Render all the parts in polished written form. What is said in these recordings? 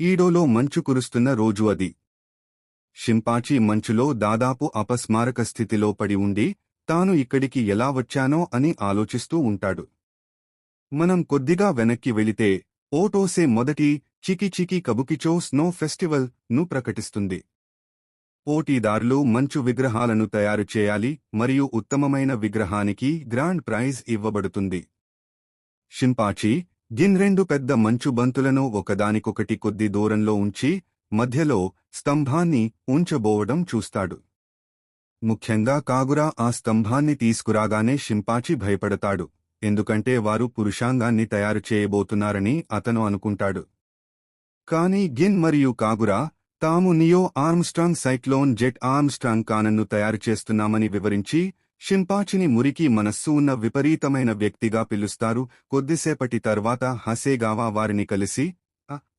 ఈడోలో మంచు కురుస్తున్న రోజు అది. షింపాంజీ మంచులో దాదాపు అపస్మారక స్థితిలో పడి ఉండి, తాను ఇక్కడికి ఎలా వచ్చానో అని ఆలోచిస్తూ ఉంటాడు. మనం కొద్దిగా వెనక్కి వెళితే, ఓటోసే మొదటి చికి చికి కబుకిచో స్నో ఫెస్టివల్ ను ప్రకటిస్తుంది. పోటీదారులు మంచు విగ్రహాలను తయారు చేయాలి మరియు ఉత్తమమైన విగ్రహానికి గ్రాండ్ ప్రైజ్ ఇవ్వబడుతుంది. షింపాంజీ గిన్ రెండు పెద్ద మంచు బంతులను ఒకదానికొకటి కొద్ది దూరంలో ఉంచి, మధ్యలో స్తంభాన్ని ఉంచబోవడం చూస్తాడు. ముఖ్యంగా కాగురా ఆ స్తంభాన్ని తీసుకురాగానే షింపాంజీ భయపడతాడు, ఎందుకంటే వారు పురుషాంగాన్ని తయారు చేయబోతున్నారని అతను అనుకుంటాడు. కాని గిన్ మరియు కాగురా తాము Neo Armstrong Cyclone Jet Armstrong కానన్ను తయారు చేస్తున్నామని వివరించి, షింపాంజీని మురికి మనస్సు ఉన్న విపరీతమైన వ్యక్తిగా పిలుస్తారు. కొద్దిసేపటి తర్వాత హసేగావా వారిని కలిసి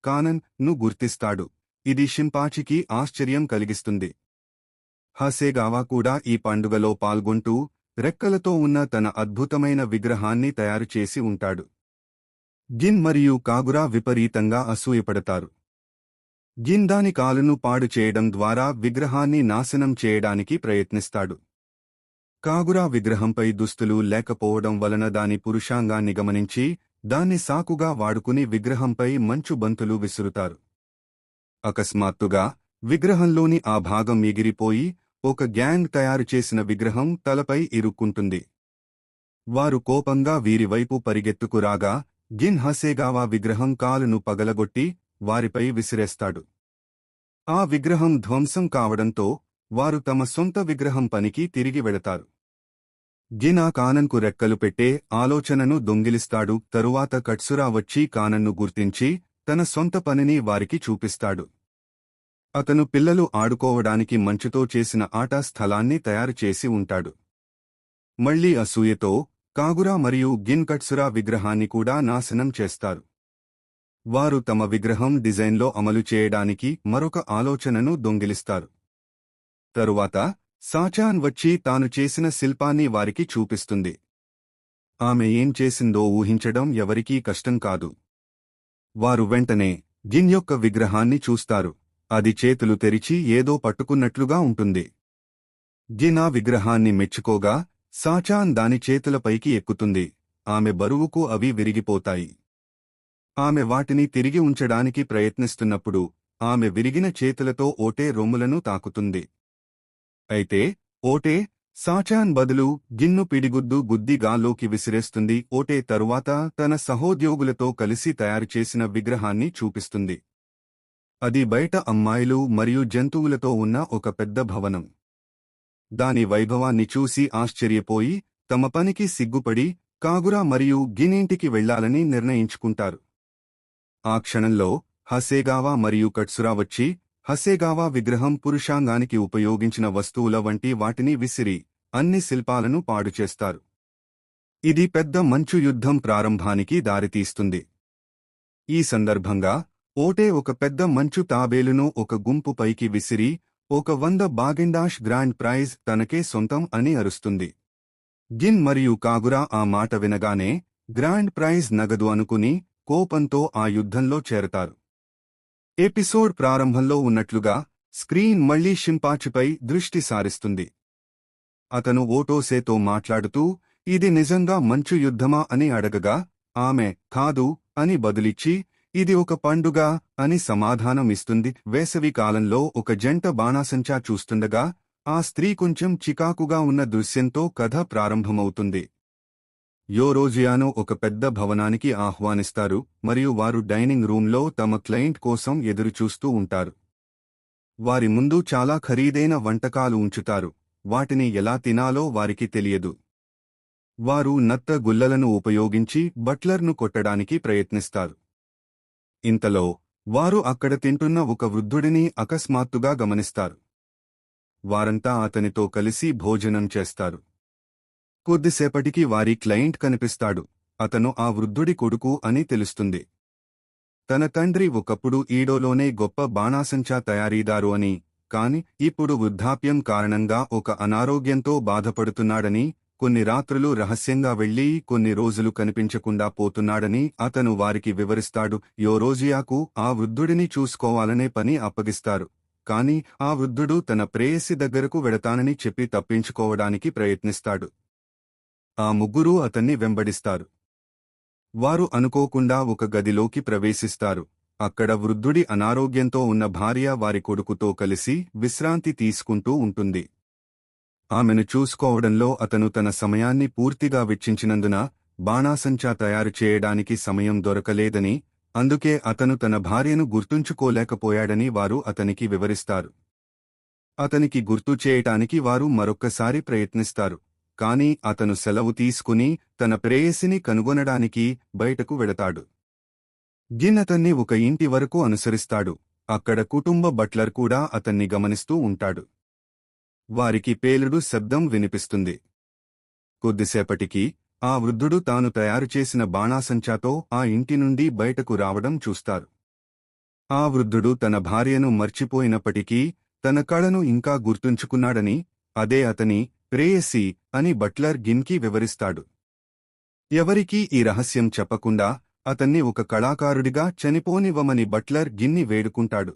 కానన్ ను గుర్తిస్తాడు. ఇది షింపాంజీకి ఆశ్చర్యం కలిగిస్తుంది. హసేగావా కూడా ఈ పండుగలో పాల్గొంటూ రెక్కలతో ఉన్న తన అద్భుతమైన విగ్రహాన్ని తయారు చేసి ఉంటాడు. గిన్ మరియు కాగురా విపరీతంగా అసూయపడతారు. గిన్ దాని కాలును పాడు చేయడం ద్వారా విగ్రహాన్ని నాశనం చేయడానికి ప్రయత్నిస్తాడు. కాగురా విగ్రహంపై దుస్తులు లేకపోవడం వలన దాని పురుషాంగాన్ని గమనించి, దాన్ని సాకుగా వాడుకుని విగ్రహంపై మంచు బంతులు విసురుతారు. అకస్మాత్తుగా విగ్రహంలోని ఆ భాగం ఎగిరిపోయి, ఒక గ్యాంగ్ తయారు చేసిన విగ్రహం తలపై ఇరుక్కుంటుంది. వారు కోపంగా వీరివైపు పరిగెత్తుకురాగా, గిన్ హసేగావా విగ్రహం కాలును పగలగొట్టి వారిపై విసిరేస్తాడు. ఆ విగ్రహం ధ్వంసం కావడంతో వారు తమ సొంత విగ్రహం పనికి తిరిగి వెళతారు. గిన్ ఆ కానన్కు రెక్కలు పెట్టే ఆలోచనను దొంగిలిస్తాడు. తరువాత కట్సురా వచ్చి కానన్ను గుర్తించి తన సొంత పనిని వారికి చూపిస్తాడు. అతను పిల్లలు ఆడుకోవడానికి మంచుతో చేసిన ఆట స్థలాన్ని తయారు చేసి ఉంటాడు. మళ్లీ అసూయతో కాగురా మరియు గిన్ కట్సురా విగ్రహాన్ని కూడా నాశనం చేస్తారు. వారు తమ విగ్రహం డిజైన్లో అమలు చేయడానికి మరొక ఆలోచనను దొంగిలిస్తారు. తరువాత సాచాన్ వచ్చి తాను చేసిన శిల్పాన్ని వారికి చూపిస్తుంది. ఆమె ఏం చేసిందో ఊహించడం ఎవరికీ కష్టం కాదు. వారు వెంటనే గిన్ యొక్క విగ్రహాన్ని చూస్తారు. అది చేతులు తెరిచి ఏదో పట్టుకున్నట్లుగా ఉంటుంది. గిన్ ఆ విగ్రహాన్ని మెచ్చుకోగా, సాచాన్ దాని చేతులపైకి ఎక్కుతుంది. ఆమె బరువుకు అవి విరిగిపోతాయి. ఆమె వాటిని తిరిగి ఉంచడానికి ప్రయత్నిస్తున్నప్పుడు ఆమె విరిగిన చేతులతో ఓటే రొమ్ములను తాకుతుంది. అయితే ఓటే సాచాన్ బదులు గిన్ను పిడిగుద్దు గుద్ది గాల్లోకి విసిరేస్తుంది. ఓటే తరువాత తన సహోద్యోగులతో కలిసి తయారుచేసిన విగ్రహాన్ని చూపిస్తుంది. అది బయట అమ్మాయిలు మరియు జంతువులతో ఉన్న ఒక పెద్ద భవనం. దాని వైభవాన్ని చూసి ఆశ్చర్యపోయి తమ పనికి సిగ్గుపడి కాగురా మరియు గిన్ ఇంటికి వెళ్లాలని నిర్ణయించుకుంటారు. ఆ క్షణంలో హసేగావా మరియు కట్సురా వచ్చి హసేగావా విగ్రహం పురుషాంగానికి ఉపయోగించిన వస్తువుల వంటి వాటిని విసిరి అన్ని శిల్పాలను పాడుచేస్తారు. ఇది పెద్ద మంచు యుద్ధం ప్రారంభానికి దారితీస్తుంది. ఈ సందర్భంగా ఓటే ఒక పెద్ద మంచు తాబేలును ఒక గుంపు పైకి విసిరి 100 బాగెండాష్ గ్రాండ్ ప్రైజ్ తనకే సొంతం అని అరుస్తుంది. గిన్ మరియు కాగురా ఆ మాట వినగానే గ్రాండ్ ప్రైజ్ నగదు అనుకుని కోపంతో ఆ యుద్ధంలో చేరతారు. ఎపిసోడ్ ప్రారంభంలో ఉన్నట్లుగా స్క్రీన్ మళ్లీ షింపాంజీపై దృష్టి సారిస్తుంది. అతను ఓటోసేతో మాట్లాడుతూ ఇది నిజంగా మంచు యుద్ధమా అని అడగగా, ఆమె కాదు అని బదులిచ్చి ఇది ఒక పండుగ అని సమాధానం ఇస్తుంది. వేసవి కాలంలో ఒక జంట బాణాసంచా చూస్తుండగా ఆ స్త్రీ కొంచెం చికాకుగా ఉన్న దృశ్యంతో కథ ప్రారంభమవుతుంది. యోరోజియాను ఒక పెద్ద భవనానికి ఆహ్వానిస్తారు మరియు వారు డైనింగ్ రూంలో తమ క్లయింట్ కోసం ఎదురుచూస్తూ ఉంటారు. వారి ముందు చాలా ఖరీదైన వంటకాలు ఉంచుతారు. వాటిని ఎలా తినాలో వారికి తెలియదు. వారు నత్త గుల్లలను ఉపయోగించి బట్లర్ను కొట్టడానికి ప్రయత్నిస్తారు. ఇంతలో వారు అక్కడ తింటున్న ఒక వృద్ధుడిని అకస్మాత్తుగా గమనిస్తారు. వారంతా అతనితో కలిసి భోజనం చేస్తారు. కొద్దిసేపటికి వారి క్లయింట్ కనిపిస్తాడు. అతను ఆ వృద్ధుడి కొడుకు అని తెలుస్తుంది. తన తండ్రి ఒకప్పుడు ఈడోలోనే గొప్ప బాణాసంచా తయారీదారు అని, కాని ఇప్పుడు వృద్ధాప్యం కారణంగా ఒక అనారోగ్యంతో బాధపడుతున్నాడని, కొన్ని రాత్రులు రహస్యంగా వెళ్లి కొన్ని రోజులు కనిపించకుండా పోతున్నాడని అతను వారికి వివరిస్తాడు. యోరోజియాకు ఆ వృద్ధుడిని చూసుకోవాలనే పని అప్పగిస్తారు. కాని ఆ వృద్ధుడు తన ప్రేయసి దగ్గరకు వెడతానని చెప్పి తప్పించుకోవడానికి ప్రయత్నిస్తాడు. ఆ ముగ్గురూ అతన్ని వెంబడిస్తారు. వారు అనుకోకుండా ఒక గదిలోకి ప్రవేశిస్తారు. అక్కడ వృద్ధుడి అనారోగ్యంతో ఉన్న భార్య వారి కొడుకుతో కలిసి విశ్రాంతి తీసుకుంటూ ఉంటుంది. ఆమెను చూసుకోవడంలో అతను తన సమయాన్ని పూర్తిగా వెచ్చించినందున బాణాసంచా తయారు చేయడానికి సమయం దొరకలేదని, అందుకే అతను తన భార్యను గుర్తుంచుకోలేకపోయాడని వారు అతనికి వివరిస్తారు. అతనికి గుర్తు చేయటానికి వారు మరొక్కసారి ప్రయత్నిస్తారు. కాని అతను సెలవు తీసుకుని తన ప్రేయసిని కనుగొనడానికి బయటకు వెడతాడు. గిన్ అతన్ని ఒక ఇంటి వరకు అనుసరిస్తాడు. అక్కడ కుటుంబ బట్లర్ కూడా అతన్ని గమనిస్తూ ఉంటాడు. వారికి పేలుడు శబ్దం వినిపిస్తుంది. కొద్దిసేపటికి ఆ వృద్ధుడు తాను తయారుచేసిన బాణాసంచాతో ఆ ఇంటి నుండి బయటకు రావడం చూస్తారు. ఆ వృద్ధుడు తన భార్యను మర్చిపోయినప్పటికీ తన కళను ఇంకా గుర్తుంచుకున్నాడని, అదే అతని ప్రేయసి అని బట్లర్ గిన్కి వివరిస్తాడు. ఎవరికీ ఈ రహస్యం చెప్పకుండా అతన్ని ఒక కళాకారుడిగా చనిపోనివ్వమని బట్లర్ గిన్ని వేడుకుంటాడు.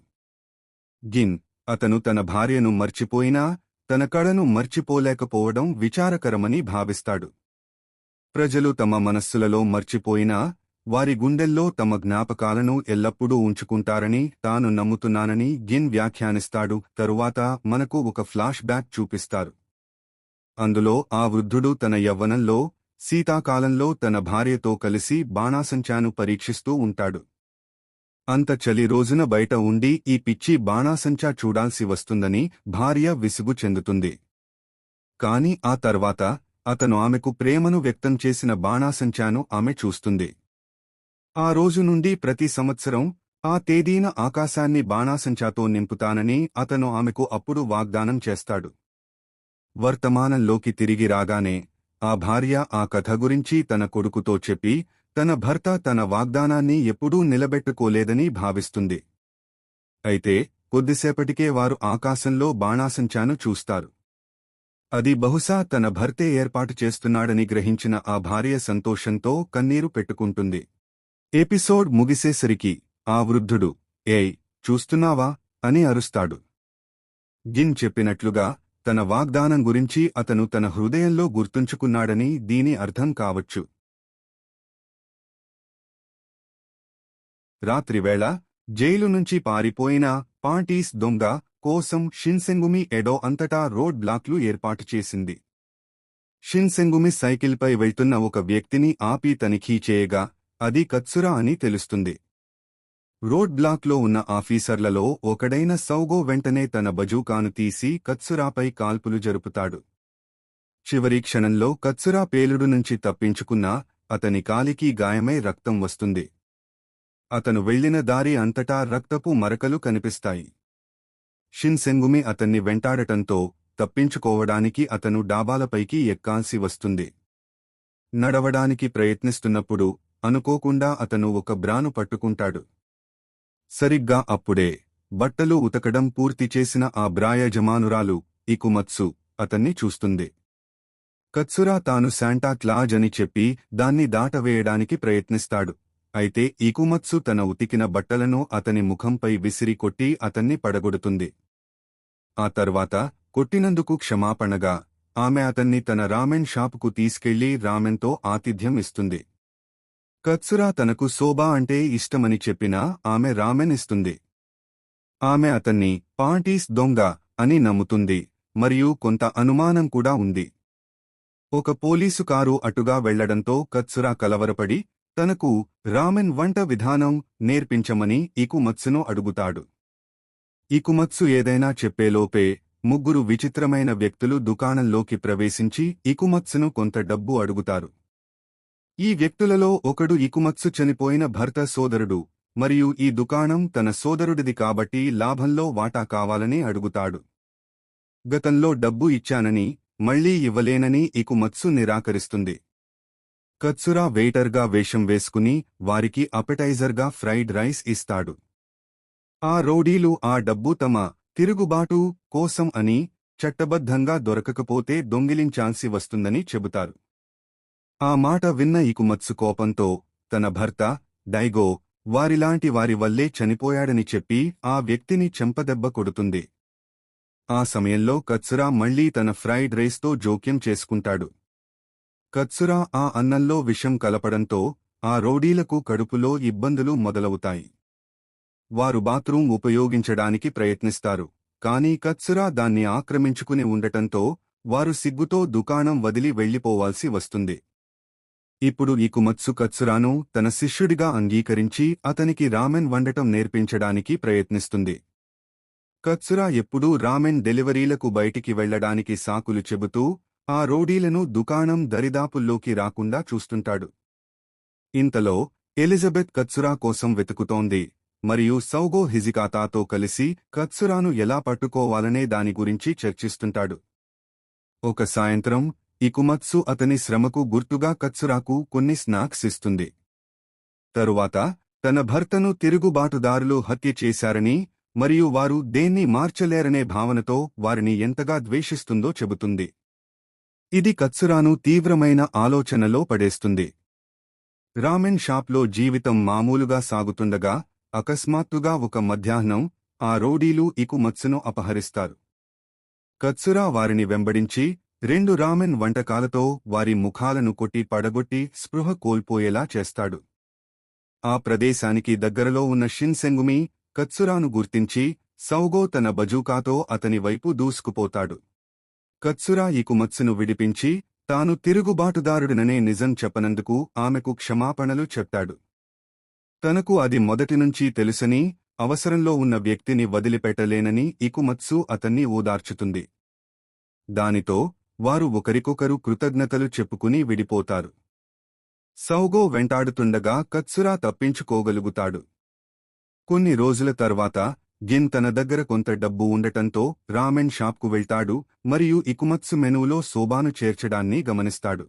గిన్ అతను తన భార్యను మర్చిపోయినా తన కళను మర్చిపోలేకపోవడం విచారకరమని భావిస్తాడు. ప్రజలు తమ మనస్సులలో మర్చిపోయినా వారి గుండెల్లో తమ జ్ఞాపకాలను ఎల్లప్పుడూ ఉంచుకుంటారని తాను నమ్ముతున్నానని గిన్ వ్యాఖ్యానిస్తాడు. తరువాత మనకు ఒక ఫ్లాష్ బ్యాక్ చూపిస్తారు. అందులో ఆ వృద్ధుడు తన యవ్వనంలో శీతాకాలంలో తన భార్యతో కలిసి బాణాసంచాను పరీక్షిస్తూ ఉంటాడు. అంత చలి రోజున బయట ఉండి ఈ పిచ్చి బాణాసంచా చూడాల్సి వస్తుందని భార్య విసుగు చెందుతుంది. కాని ఆ తర్వాత అతను ఆమెకు ప్రేమను వ్యక్తం చేసిన బాణాసంచాను ఆమె చూస్తుంది. ఆ రోజు నుండి ప్రతి సంవత్సరం ఆ తేదీన ఆకాశాన్ని బాణాసంచాతో నింపుతానని అతను ఆమెకు అప్పుడు వాగ్దానం చేస్తాడు. వర్తమానంలోకి తిరిగి రాగానే ఆ భార్య ఆ కథ గురించి తన కొడుకుతో చెప్పి తన భర్త తన వాగ్దానాన్ని ఎప్పుడూ నిలబెట్టుకోలేదని భావిస్తుంది. అయితే కొద్దిసేపటికే వారు ఆకాశంలో బాణాసంచాను చూస్తారు. అది బహుశా తన భర్తే ఏర్పాటు చేస్తున్నాడని గ్రహించిన ఆ భార్య సంతోషంతో కన్నీరు పెట్టుకుంటుంది. ఎపిసోడ్ ముగిసేసరికి ఆ వృద్ధుడు ఏయ్ చూస్తున్నావా అని అరుస్తాడు. గిన్ చెప్పినట్లుగా తన వాగ్దానం గురించి అతను తన హృదయంలో గుర్తుంచుకున్నాడని దీని అర్థం కావచ్చు. రాత్రివేళ జైలు నుంచి పారిపోయిన పాంటీస్ దొంగ కోసం షిన్సెంగుమి ఎడో అంతటా రోడ్ బ్లాక్లు ఏర్పాటు చేసింది. షిన్సెంగుమి సైకిల్పై వెళ్తున్న ఒక వ్యక్తిని ఆపి తనిఖీ చేయగా అది కత్సురా అని తెలుస్తుంది. రోడ్ బ్లాక్లో ఉన్న ఆఫీసర్లలో ఒకడైన సౌగో వెంటనే తన బజూకాను తీసి కత్సురాపై కాల్పులు జరుపుతాడు. చివరి క్షణంలో కత్సురా పేలుడు నుంచి తప్పించుకున్నా అతని కాలికి గాయమై రక్తం వస్తుంది. అతను వెళ్లిన దారి అంతటా రక్తపు మరకలు కనిపిస్తాయి. షిన్సెంగుమి అతన్ని వెంటాడటంతో తప్పించుకోవడానికి అతను డాబాలపైకి ఎక్కాల్సి వస్తుంది. నడవడానికి ప్రయత్నిస్తున్నప్పుడు అనుకోకుండా అతను ఒక బ్రాను పట్టుకుంటాడు. సరిగ్గా అప్పుడే బట్టలు ఉతకడం పూర్తి చేసిన ఆ బ్రా యజమానురాలు ఇకుమత్సు అతన్ని చూస్తుంది. కత్సురా తాను శాంటా క్లాజ్ అని చెప్పి దాన్ని దాటవేయడానికి ప్రయత్నిస్తాడు. అయితే ఇకుమత్సు తన ఉతికిన బట్టలను అతని ముఖంపై విసిరి కొట్టి అతన్ని పడగొడుతుంది. ఆ తర్వాత కొట్టినందుకు క్షమాపణగా ఆమె అతన్ని తన రామెన్ షాపుకు తీసుకెళ్లి రామెన్తో ఆతిథ్యం ఇస్తుంది. కత్సురా తనకు సోబా అంటే ఇష్టమని చెప్పినా ఆమె రామెన్ ఇస్తుంది. ఆమె అతన్ని పాంటీస్ దొంగ అని నమ్ముతుంది మరియు కొంత అనుమానం కూడా ఉంది. ఒక పోలీసు కారు అటుగా వెళ్లడంతో కత్సురా కలవరపడి తనకు రామెన్ వంట విధానం నేర్పించమని ఇకుమత్సును అడుగుతాడు. ఇకుమత్సు ఏదైనా చెప్పేలోపే ముగ్గురు విచిత్రమైన వ్యక్తులు దుకాణంలోకి ప్రవేశించి ఇకుమత్సును కొంత డబ్బు అడుగుతారు. ఈ వ్యక్తులలో ఒకడు ఇకుమత్సు చనిపోయిన భర్త సోదరుడు మరియు ఈ దుకాణం తన సోదరుడిది కాబట్టి లాభంలో వాటా కావాలని అడుగుతాడు. గతంలో డబ్బు ఇచ్చానని మళ్లీ ఇవ్వలేనని ఇకుమత్సు నిరాకరిస్తుంది. కత్సురా వెయిటర్గా వేషం వేసుకుని వారికి అపెటైజర్గా ఫ్రైడ్ రైస్ ఇస్తాడు. ఆ రౌడీలు ఆ డబ్బు తమ తిరుగుబాటు కోసం అని చట్టబద్ధంగా దొరకకపోతే దొంగిలించాల్సి వస్తుందని చెబుతారు. ఆ మాట విన్న ఇకుమత్సు కోపంతో తన భర్త డైగో వారిలాంటి వారి వల్లే చనిపోయాడని చెప్పి ఆ వ్యక్తిని చెంపదెబ్బ కొడుతుంది. ఆ సమయంలో కత్సురా మళ్లీ తన ఫ్రైడ్ రైస్తో జోక్యం చేసుకుంటాడు. కత్సురా ఆ అన్నంలో విషం కలపడంతో ఆ రౌడీలకు కడుపులో ఇబ్బందులు మొదలవుతాయి. వారు బాత్రూం ఉపయోగించడానికి ప్రయత్నిస్తారు, కానీ కత్సురా దాన్ని ఆక్రమించుకుని ఉండటంతో వారు సిగ్గుతో దుకాణం వదిలి వెళ్లిపోవాల్సి వస్తుంది. ఇప్పుడు ఇకుమత్సు కత్సురాను తన శిష్యుడిగా అంగీకరించి అతనికి రామెన్ వండటం నేర్పించడానికి ప్రయత్నిస్తుంది. కత్సురా ఎప్పుడూ రామెన్ డెలివరీలకు బయటికి వెళ్లడానికి సాకులు చెబుతూ ఆ రౌడీలను దుకాణం దరిదాపుల్లోకి రాకుండా చూస్తుంటాడు. ఇంతలో ఎలిజబెత్ కత్సురా కోసం వెతుకుతోంది మరియు సౌగో హిజికాతాతో కలిసి కత్సురాను ఎలా పట్టుకోవాలనే దాని గురించి చర్చిస్తుంటాడు. ఒక సాయంత్రం ఇకుమత్సు అతని శ్రమకు గుర్తుగా కత్సురాకు కొన్ని స్నాక్స్ ఇస్తుంది. తరువాత తన భర్తను తిరుగుబాటుదారులు హత్య చేశారని మరియు వారు దేన్ని మార్చలేరనే భావనతో వారిని ఎంతగా ద్వేషిస్తుందో చెబుతుంది. ఇది కత్సురాను తీవ్రమైన ఆలోచనలో పడేస్తుంది. రామెన్ షాప్లో జీవితం మామూలుగా సాగుతుండగా అకస్మాత్తుగా ఒక మధ్యాహ్నం ఆ రౌడీలు ఇకుమత్సును అపహరిస్తారు. కత్సురా వారిని వెంబడించి 2 రామెన్ వంటకాలతో వారి ముఖాలను కొట్టి పడగొట్టి స్పృహ కోల్పోయేలా చేస్తాడు. ఆ ప్రదేశానికి దగ్గరలో ఉన్న షిన్సెంగుమి కత్సురాను గుర్తించి సౌగో తన బజూకాతో అతని వైపు దూసుకుపోతాడు. కత్సురా ఇకుమత్సును విడిపించి తాను తిరుగుబాటుదారుడిననే నిజం చెప్పనందుకు ఆమెకు క్షమాపణలు చెప్తాడు. తనకు అది మొదటినుంచీ తెలుసని, అవసరంలో ఉన్న వ్యక్తిని వదిలిపెట్టలేనని ఇకుమత్సు అతన్ని ఓదార్చుతుంది. దానితో వారు ఒకరికొకరు కృతజ్ఞతలు చెప్పుకుని విడిపోతారు. సౌగో వెంటాడుతుండగా కత్సురా తప్పించుకోగలుగుతాడు. కొన్ని రోజుల తర్వాత గిన్ తన దగ్గర కొంత డబ్బు ఉండటంతో రామెన్ షాప్కు వెళ్తాడు మరియు ఇకుమత్సు మెనూలో సోబాను చేర్చడాన్ని గమనిస్తాడు.